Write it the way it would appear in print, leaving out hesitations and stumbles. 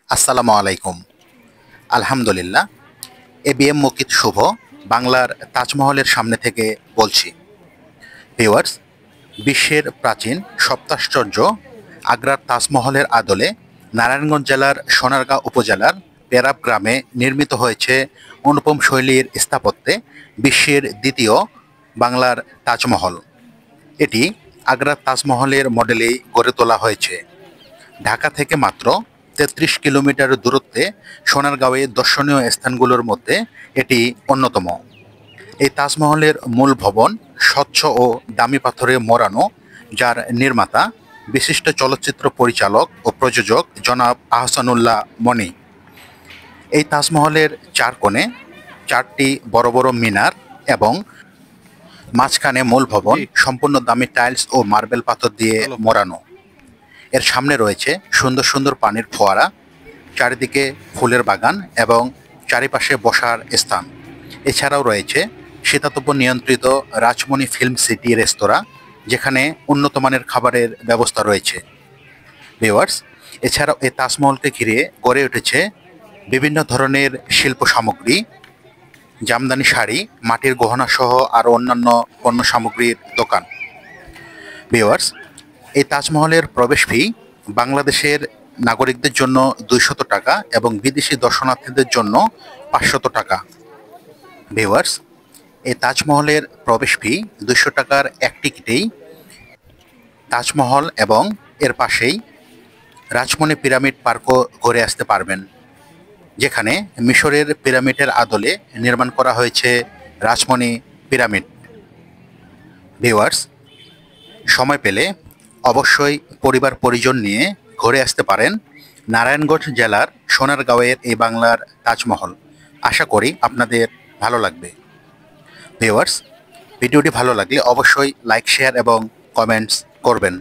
আসসালামু আলাইকুম। আলহামদুলিল্লাহ। এবিএম মুকিত শুভ বাংলার তাজমহলের সামনে থেকে বলছি। ভিউয়ার্স, বিশ্বের প্রাচীন সপ্তাশ্চর্য আগ্রার তাজমহলের আদলে নারায়ণগঞ্জ জেলার সোনারগাঁও উপজেলার পেরাব গ্রামে নির্মিত হয়েছে অনুপম শৈলীর স্থাপত্যে বিশ্বের দ্বিতীয় বাংলার তাজমহল। এটি আগ্রার তাজমহলের মডেলেই গড়ে তোলা হয়েছে। ঢাকা থেকে মাত্র ৩৩ কিলোমিটার দূরত্বে সোনারগাঁওয়ে দর্শনীয় স্থানগুলোর মধ্যে এটি অন্যতম। এই তাজমহলের মূল ভবন স্বচ্ছ ও দামি পাথরে মোড়ানো, যার নির্মাতা বিশিষ্ট চলচ্চিত্র পরিচালক ও প্রযোজক জনাব আহসানুল্লাহ মনি। এই তাজমহলের চার কোণে ৪টি বড় বড় মিনার এবং মাঝখানে মূল ভবন সম্পূর্ণ দামি টাইলস ও মার্বেল পাথর দিয়ে মোড়ানো। এর সামনে রয়েছে সুন্দর সুন্দর পানির ফোয়ারা, চারিদিকে ফুলের বাগান এবং চারিপাশে বসার স্থান। এছাড়াও রয়েছে শীতাতপ নিয়ন্ত্রিত রাজমণি ফিল্ম সিটি রেস্তোরাঁ, যেখানে উন্নত মানের খাবারের ব্যবস্থা রয়েছে। ভিউয়ার্স, এছাড়াও এই তাজমহলকে ঘিরে গড়ে উঠেছে বিভিন্ন ধরনের শিল্প সামগ্রী, জামদানি শাড়ি, মাটির গহনা সহ আরও অন্যান্য পণ্য সামগ্রীর দোকান। ভিউয়ার্স, এই তাজমহলের প্রবেশ ফি বাংলাদেশের নাগরিকদের জন্য ২০০ টাকা এবং বিদেশি দর্শনার্থীদের জন্য ৫০০ টাকা। ভিউয়ার্স, এই তাজমহলের প্রবেশ ফি ২০০ টাকার এক টিকিটেই তাজমহল এবং এর পাশেই রাজমণি পিরামিড পার্কও ঘুরে আসতে পারবেন, যেখানে মিশরের পিরামিডের আদলে নির্মাণ করা হয়েছে রাজমণি পিরামিড। ভিউয়ার্স, সময় পেলে অবশ্যই পরিবার পরিজন নিয়ে ঘুরে আসতে পারেন নারায়ণগঞ্জ জেলার সোনারগাঁওয়ের এই বাংলার তাজমহল। আশা করি আপনাদের ভালো লাগবে। ভিউয়ার্স, ভিডিওটি ভালো লাগলে অবশ্যই লাইক, শেয়ার এবং কমেন্টস করবেন।